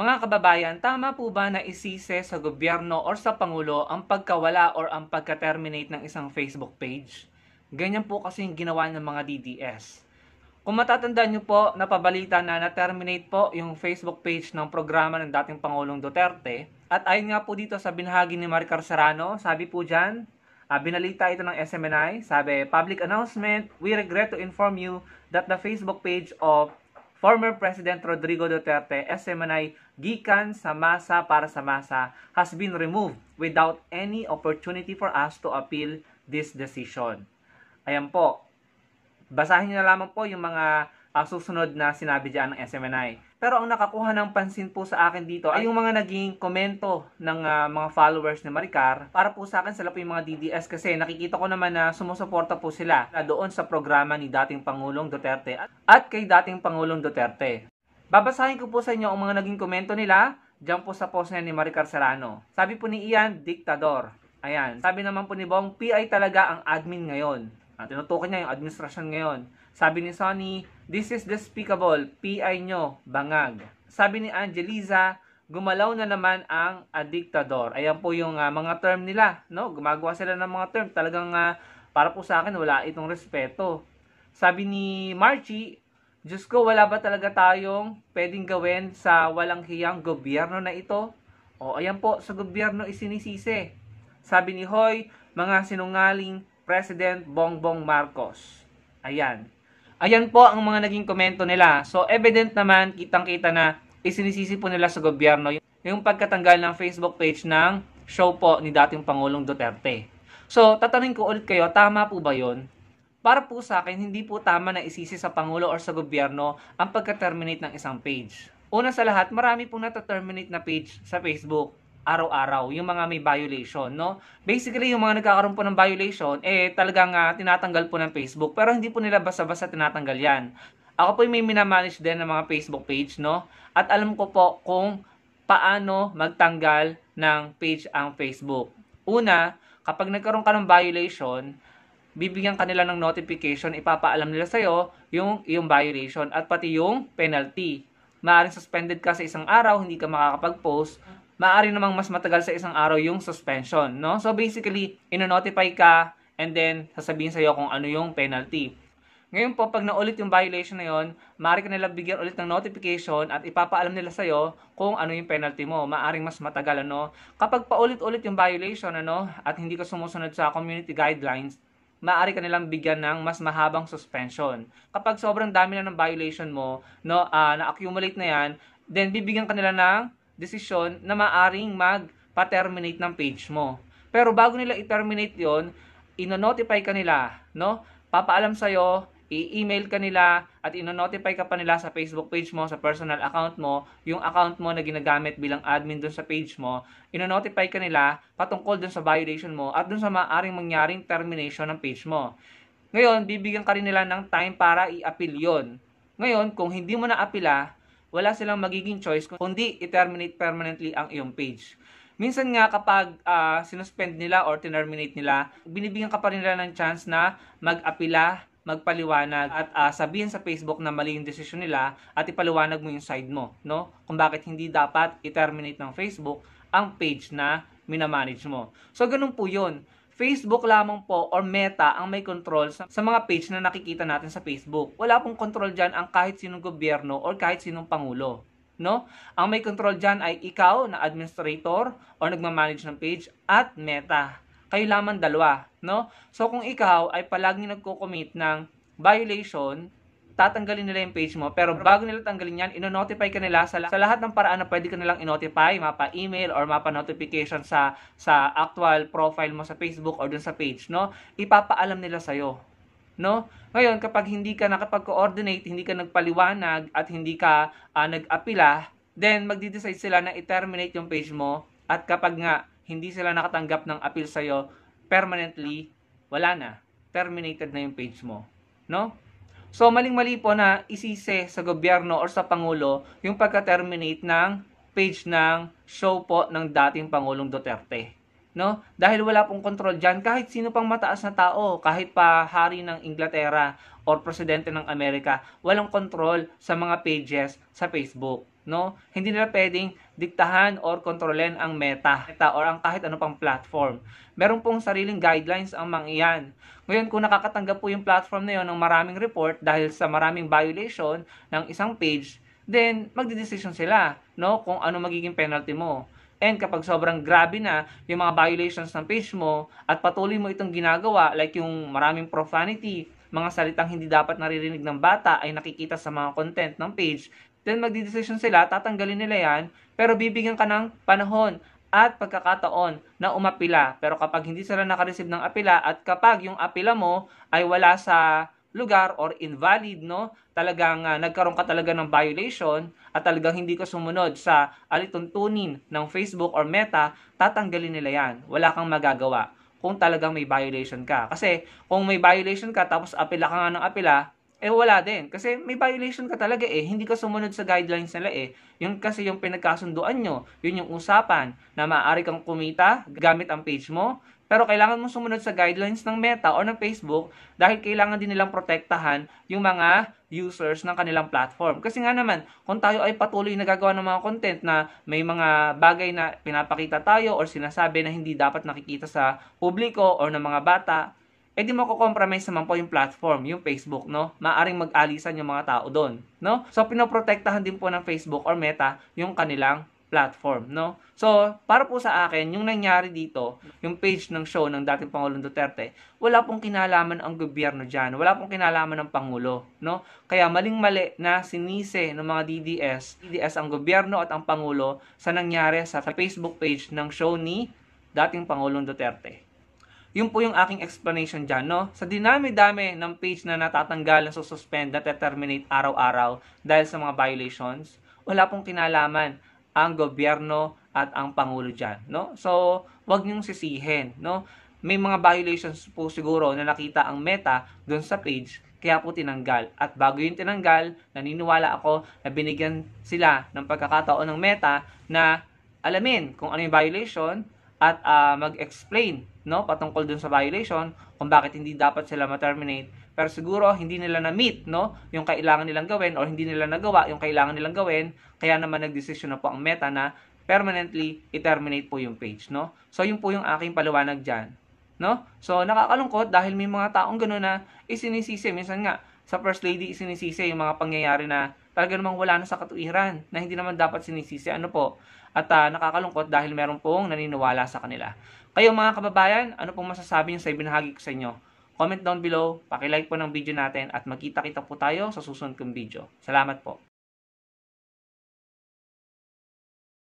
Mga kababayan, tama po ba na isise sa gobyerno or sa Pangulo ang pagkawala or ang pagka-terminate ng isang Facebook page? Ganyan po kasi yung ginawa ng mga DDS. Kung matatandaan nyo po, napabalita na na-terminate po yung Facebook page ng programa ng dating Pangulong Duterte. At ayon nga po dito sa binahagi ni Maricar Serrano, sabi po dyan, binalita ito ng SMNI, sabi, public announcement, we regret to inform you that the Facebook page of former President Rodrigo Duterte, SMNI, gikan sa masa para sa masa, has been removed without any opportunity for us to appeal this decision. Ayan po. Basahin niyo na lamang po yung mga susunod na sinabi diyan ng SMNI. Pero ang nakakuha ng pansin po sa akin dito ay yung mga naging komento ng mga followers ni Maricar. Para po sa akin sila po yung mga DDS kasi nakikita ko naman na sumusuporta po sila doon sa programa ni dating Pangulong Duterte at kay dating Pangulong Duterte. Babasahin ko po sa inyo ang mga naging komento nila diyan po sa post ni Maricar Serrano. Sabi po ni Ian, diktador. Ayan. Sabi naman po ni Bong, PI talaga ang admin ngayon. Tinutukan niya yung administrasyon ngayon. Sabi ni Sonny, this is despicable, PI nyo, bangag. Sabi ni Angeliza, gumalaw na naman ang diktador. Ayan po yung mga term nila, no? Gumagawa sila ng mga term. Talagang para po sa akin, wala itong respeto. Sabi ni Marchie, Diyos ko, wala ba talaga tayong pwedeng gawin sa walang hiyang gobyerno na ito? O, ayan po, sa gobyerno isinisisi. Sabi ni Hoy, mga sinungaling President Bongbong Marcos. Ayan. Ayan po ang mga naging komento nila. So, evident naman, kitang-kita na isinisisi po nila sa gobyerno yung pagkatanggal ng Facebook page ng show po ni dating Pangulong Duterte. So, tatanungin ko ulit kayo, tama po ba yun? Para po sa akin, hindi po tama na isisi sa Pangulo or sa gobyerno ang pagka-terminate ng isang page. Una sa lahat, marami pong nata-terminate na page sa Facebook araw-araw, yung mga may violation, no? Basically, yung mga nagkakaroon po ng violation, talagang tinatanggal po ng Facebook, pero hindi po nila basta-basta tinatanggal yan. Ako po may minamanage din ng mga Facebook page, no? At alam ko po kung paano magtanggal ng page ang Facebook. Una, kapag nagkaroon ka ng violation, bibigyan kanila ng notification, ipapaalam nila sa'yo yung violation at pati yung penalty. Maaaring suspended ka sa isang araw, hindi ka makakapag-post, maaari namang mas matagal sa isang araw yung suspension, no? So basically, ino-notify ka and then sasabihin sa iyo kung ano yung penalty. Ngayon po, pag naulit yung violation na yon, maaari ka nila bigyan ulit ng notification at ipapaalam nila sa iyo kung ano yung penalty mo. Maaring mas matagal, ano? Kapag paulit-ulit yung violation, ano, at hindi ka sumusunod sa community guidelines, maaari ka nilang bigyan ng mas mahabang suspension. Kapag sobrang dami na ng violation mo, no, na-accumulate na yan, then bibigyan ka nila ng desisyon na maaring magpa-terminate ng page mo. Pero bago nila i-terminate yon, ino-notify ka nila, no? Papaalam sa'yo, i-email ka nila, at ino-notify ka pa nila sa Facebook page mo, sa personal account mo, yung account mo na ginagamit bilang admin dun sa page mo, ino-notify ka nila patungkol dun sa violation mo at dun sa maaring mangyaring termination ng page mo. Ngayon, bibigyan ka rin nila ng time para i-appeal yon. Ngayon, kung hindi mo na-appeala, wala silang magiging choice kundi i-terminate permanently ang iyong page. Minsan nga kapag sinuspend nila or terminate nila, binibigyan ka pa rin nila ng chance na mag-apila, magpaliwanag at sabihin sa Facebook na mali yung desisyon nila at ipaliwanag mo yung side mo, no? Kung bakit hindi dapat i-terminate ng Facebook ang page na minamanage mo. So ganun po yun. Facebook lamang po or Meta ang may control sa mga page na nakikita natin sa Facebook. Wala pong control dyan ang kahit sinong gobyerno or kahit sinong pangulo. No? Ang may control dyan ay ikaw na administrator or nagmamanage ng page at Meta. Kayo lamang dalawa. No? So kung ikaw ay palaging nagko-commit ng violation, tatanggalin nila yung page mo. Pero bago nila tanggalin yan, ino-notify ka nila sa lahat ng paraan na pwede ka nilang i-notify, mapa-email or mapa-notification sa actual profile mo sa Facebook or dun sa page, no? Ipapaalam nila sa'yo, no? Ngayon, kapag hindi ka nakapag-coordinate, hindi ka nagpaliwanag at hindi ka nag-apila, then magdi-decide sila na i-terminate yung page mo at kapag nga hindi sila nakatanggap ng appeal sa'yo, permanently, wala na. Terminated na yung page mo, no? So, maling-mali po na isise sa gobyerno or sa Pangulo yung pagka-terminate ng page ng show po ng dating Pangulong Duterte. No? Dahil wala pong control dyan, kahit sino pang mataas na tao, kahit pa hari ng Inglaterra or presidente ng Amerika, walang control sa mga pages sa Facebook. no? Hindi nila pwedeng diktahan or kontrolin ang Meta or ang kahit ano pang platform. Meron pong sariling guidelines ang mga iyan. Ngayon, kung nakakatanggap po yung platform na yun ng maraming report dahil sa maraming violation ng isang page, then magdidesisyon sila, no, kung ano magiging penalty mo. And kapag sobrang grabe na yung mga violations ng page mo at patuloy mo itong ginagawa, like yung maraming profanity, mga salitang hindi dapat naririnig ng bata ay nakikita sa mga content ng page, then magdidesisyon sila, tatanggalin nila yan, pero bibigyan ka ng panahon at pagkakataon na umapila. Pero kapag hindi sila nakareceive ng apila at kapag yung apila mo ay wala sa lugar or invalid, no, talagang nagkaroon ka talaga ng violation at talagang hindi ka sumunod sa alituntunin ng Facebook or Meta, tatanggalin nila yan. Wala kang magagawa kung talagang may violation ka. Kasi kung may violation ka tapos apila ka nga ng apila, wala din. Kasi may violation ka talaga hindi ka sumunod sa guidelines nila Yun kasi yung pinagkasunduan nyo, yun yung usapan na maaari kang kumita gamit ang page mo, pero kailangan mong sumunod sa guidelines ng Meta o ng Facebook dahil kailangan din nilang protektahan yung mga users ng kanilang platform. Kasi nga naman, kung tayo ay patuloy nagagawa ng mga content na may mga bagay na pinapakita tayo or sinasabi na hindi dapat nakikita sa publiko or ng mga bata, di mako-compromise naman po yung platform, yung Facebook, no? Maaring mag-alisan yung mga tao doon, no? So, pinoprotektahan din po ng Facebook or Meta yung kanilang platform, no? So, para po sa akin, yung nangyari dito, yung page ng show ng dating Pangulong Duterte, wala pong kinalaman ang gobyerno dyan. Wala pong kinalaman ng Pangulo, no? Kaya maling-mali na sinisi ng mga DDS ang gobyerno at ang Pangulo sa nangyari sa Facebook page ng show ni dating Pangulong Duterte. Yun po yung aking explanation dyan, no? Sa dinami-dami ng page na natatanggal, na suspend, na terminate araw-araw dahil sa mga violations, wala pong kinalaman ang gobyerno at ang Pangulo dyan, no? So, wag niyong sisihin, no? May mga violations po siguro na nakita ang Meta dun sa page, kaya po tinanggal. At bago yung tinanggal, naniniwala ako na binigyan sila ng pagkakataon ng Meta na alamin kung ano yung violation at mag-explain, no, patungkol dun sa violation kung bakit hindi dapat sila ma-terminate. Pero siguro hindi nila na-meet, no, yung kailangan nilang gawin or hindi nila nagawa yung kailangan nilang gawin, kaya naman nagdesisyon na po ang Meta na permanently i-terminate po yung page, no. So yun po yung aking paliwanag diyan, no. So nakakalungkot dahil may mga taong gano'n na isinisisi, minsan nga sa First Lady isinisisi yung mga pangyayari na talaga namang wala na sa katuwiran, na hindi naman dapat sinisisi, ano po. At nakakalungkot dahil meron pong naniniwala sa kanila. Kayo mga kababayan, ano pong masasabi niyo sa ibinahagi ko sa inyo? Comment down below, paki-like po ng video natin at magkita-kita po tayo sa susunod kong video. Salamat po.